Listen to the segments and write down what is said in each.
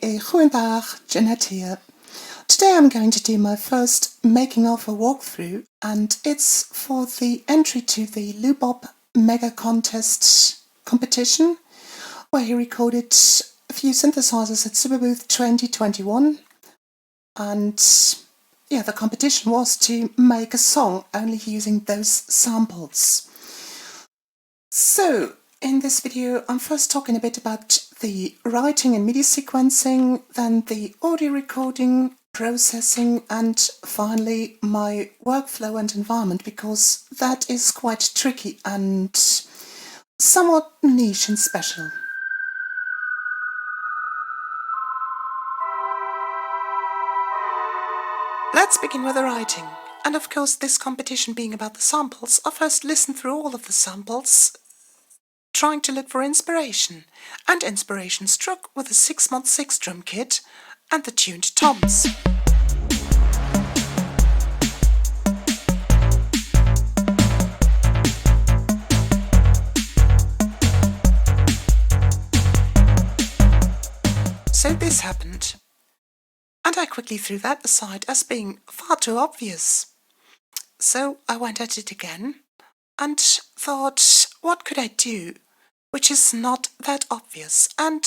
Goedendag, Jeanette here. Today I'm going to do my first making of a walkthrough, and it's for the entry to the Loopop Mega Contest competition, where he recorded a few synthesizers at Superbooth 2021. And yeah, the competition was to make a song only using those samples. So, in this video, I'm first talking a bit about the writing and MIDI sequencing, then the audio recording, processing, and finally my workflow and environment, because that is quite tricky and somewhat niche and special. Let's begin with the writing. And of course, this competition being about the samples, I first listened through all of the samples, trying to look for inspiration, and inspiration struck with a 6-mod 6-drum kit and the tuned toms. So this happened, and I quickly threw that aside as being far too obvious. So I went at it again and thought, what could I do which is not that obvious? And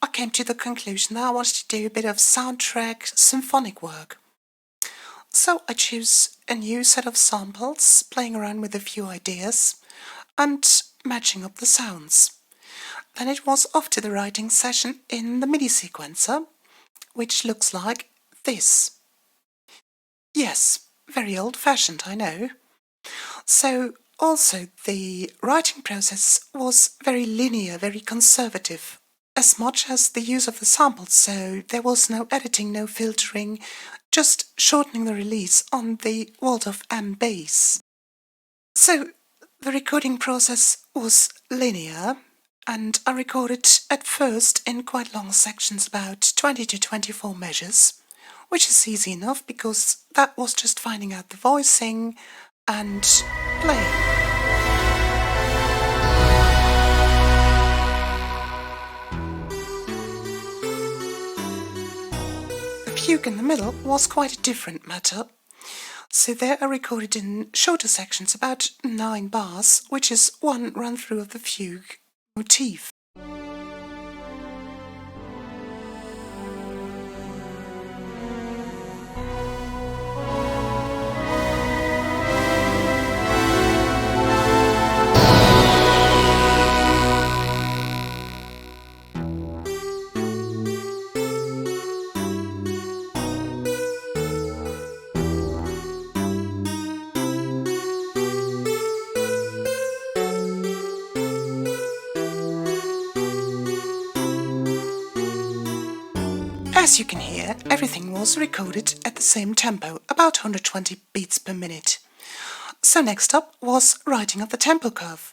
I came to the conclusion that I wanted to do a bit of soundtrack symphonic work. So I chose a new set of samples, playing around with a few ideas and matching up the sounds. Then it was off to the writing session in the MIDI sequencer, which looks like this. Yes, very old-fashioned, I know. So also the writing process was very linear, very conservative, as much as the use of the samples, so there was no editing, no filtering, just shortening the release on the Waldorf M bass. So the recording process was linear, and I recorded at first in quite long sections, about 20 to 24 measures, which is easy enough because that was just finding out the voicing and playing. The fugue in the middle was quite a different matter. So there I recorded in shorter sections, about 9 bars, which is one run-through of the fugue motif. As you can hear, everything was recorded at the same tempo, about 120 beats per minute. So next up was writing of the tempo curve.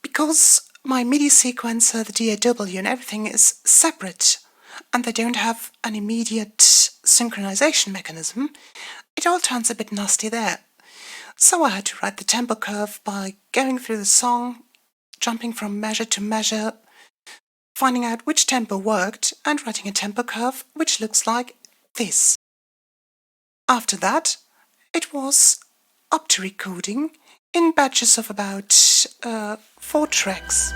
Because my MIDI sequencer, the DAW and everything is separate, and they don't have an immediate synchronization mechanism, it all turns a bit nasty there. So I had to write the tempo curve by going through the song, jumping from measure to measure, finding out which tempo worked and writing a tempo curve which looks like this. After that, it was up to recording in batches of about 4 tracks.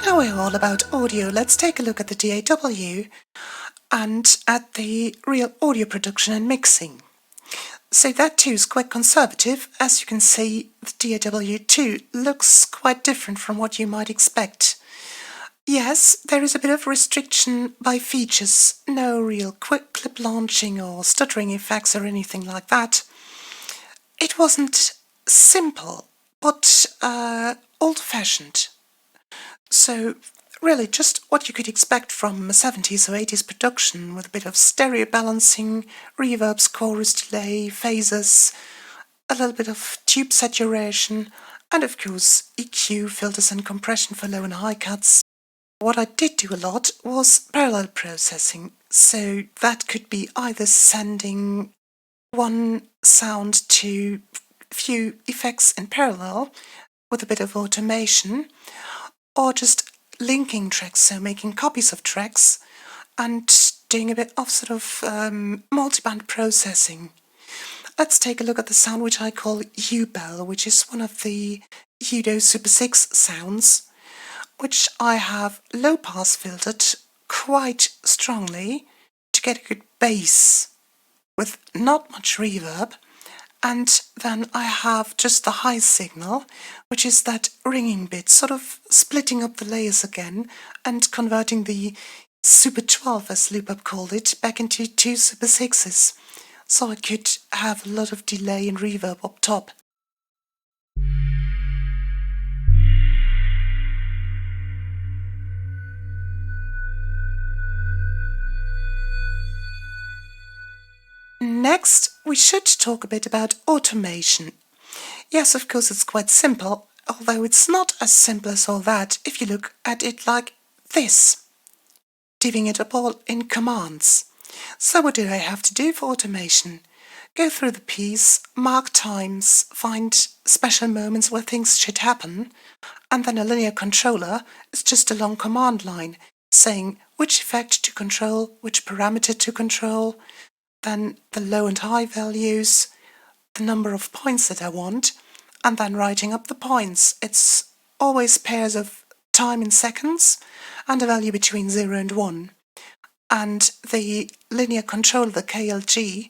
Now we're all about audio, let's take a look at the DAW and at the real audio production and mixing. So that too is quite conservative. As you can see, the DAW too looks quite different from what you might expect. Yes, there is a bit of restriction by features, no real quick clip launching or stuttering effects or anything like that. It wasn't simple, but old-fashioned. So really just what you could expect from a 70s or 80s production, with a bit of stereo balancing, reverbs, chorus delay, phasers, a little bit of tube saturation, and of course EQ, filters and compression for low and high cuts. What I did do a lot was parallel processing, so that could be either sending one sound to few effects in parallel with a bit of automation, or just linking tracks, so making copies of tracks and doing a bit of sort of multiband processing. Let's take a look at the sound which I call U-Bell, which is one of the Udo Super 6 sounds, which I have low pass filtered quite strongly to get a good bass with not much reverb. And then I have just the high signal, which is that ringing bit, sort of splitting up the layers again and converting the Super 12, as Loopop called it, back into two Super 6s. So I could have a lot of delay and reverb up top. Next, we should talk a bit about automation. Yes, of course, it's quite simple, although it's not as simple as all that if you look at it like this, divvying it up all in commands. So what do I have to do for automation? Go through the piece, mark times, find special moments where things should happen, and then a linear controller is just a long command line saying which effect to control, which parameter to control, then the low and high values, the number of points that I want, and then writing up the points. It's always pairs of time in seconds and a value between 0 and 1. And the linear controller, the KLG,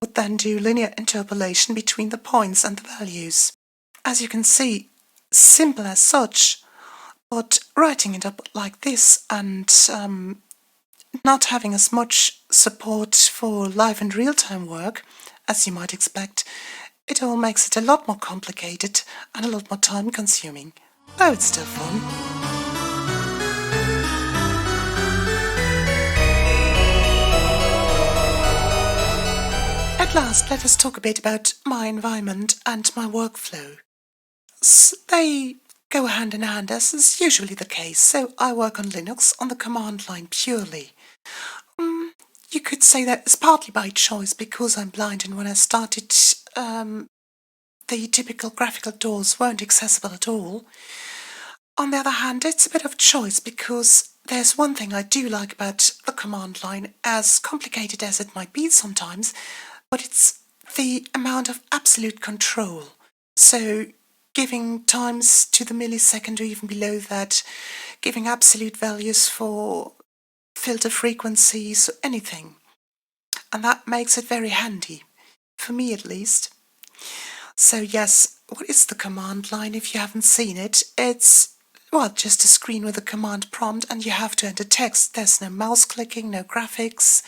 would then do linear interpolation between the points and the values. As you can see, simple as such, but writing it up like this and not having as much support for live and real-time work as you might expect, it all makes it a lot more complicated and a lot more time-consuming. Though it's still fun. At last, let us talk a bit about my environment and my workflow. They go hand in hand, as is usually the case, so I work on Linux on the command line purely. You could say that it's partly by choice because I'm blind, and when I started, the typical graphical tools weren't accessible at all. On the other hand, it's a bit of choice because there's one thing I do like about the command line, as complicated as it might be sometimes, but it's the amount of absolute control. So giving times to the millisecond or even below that, giving absolute values for filter frequencies, or anything. And that makes it very handy, for me at least. So yes, what is the command line if you haven't seen it? It's, well, just a screen with a command prompt and you have to enter text. There's no mouse clicking, no graphics.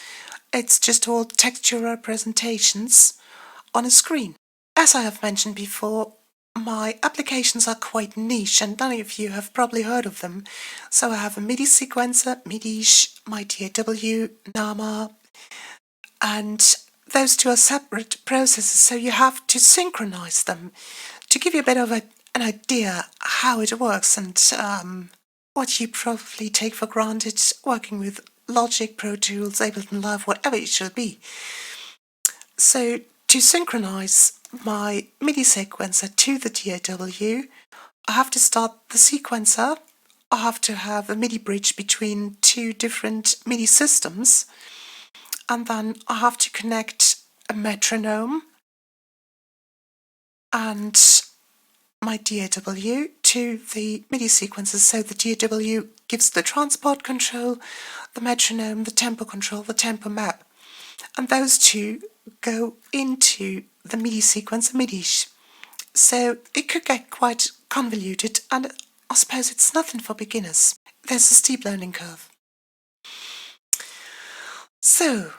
It's just all textual representations on a screen. As I have mentioned before, my applications are quite niche and many of you have probably heard of them. So I have a MIDI sequencer, MIDIsh, my DAW, NAMA, and those two are separate processes, so you have to synchronize them to give you a bit of an idea how it works and what you probably take for granted working with Logic, Pro Tools, Ableton Live, whatever it should be. So to synchronize my MIDI sequencer to the DAW, I have to start the sequencer. I have to have a MIDI bridge between two different MIDI systems, and then I have to connect a metronome and my DAW to the MIDI sequences. So the DAW gives the transport control, the metronome, the tempo control, the tempo map. And those two go into the MIDI sequencer MIDIsh. So it could get quite convoluted, and I suppose it's nothing for beginners. There's a steep learning curve. So,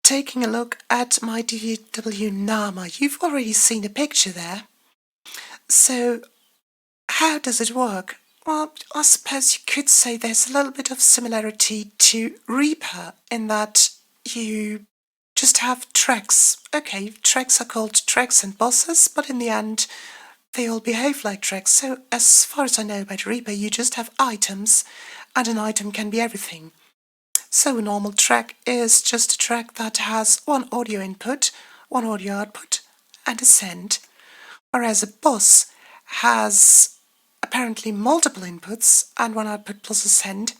taking a look at my DAW NAMA, you've already seen a picture there. So, how does it work? Well, I suppose you could say there's a little bit of similarity to Reaper in that you just have tracks. Okay, tracks are called tracks and bosses, but in the end, they all behave like tracks. So, as far as I know about Reaper, you just have items, and an item can be everything. So a normal track is just a track that has one audio input, one audio output, and a send, whereas a bus has apparently multiple inputs and one output plus a send,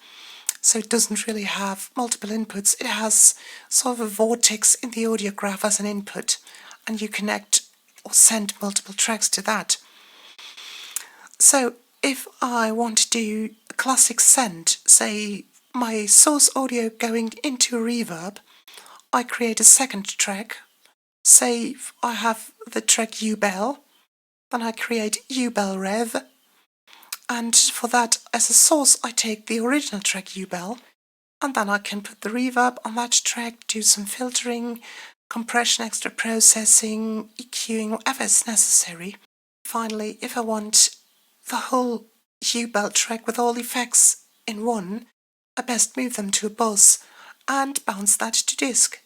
so it doesn't really have multiple inputs. It has sort of a vortex in the audio graph as an input, and you connect or send multiple tracks to that. So if I want to do a classic send, say my source audio going into a reverb, I create a second track. Say I have the track U-Bell, then I create U-Bell Rev, and for that as a source I take the original track U-Bell, and then I can put the reverb on that track, do some filtering, compression, extra processing, EQing, whatever is necessary. Finally, if I want the whole U-Bell track with all effects in one, I best move them to a bus and bounce that to disk.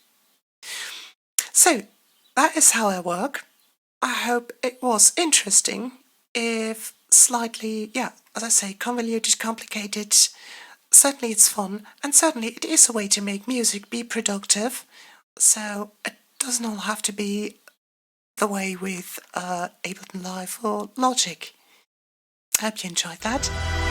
So that is how I work. I hope it was interesting, if slightly, as I say, convoluted, complicated. Certainly it's fun, and certainly it is a way to make music be productive, so it doesn't all have to be the way with Ableton Live or Logic. I hope you enjoyed that.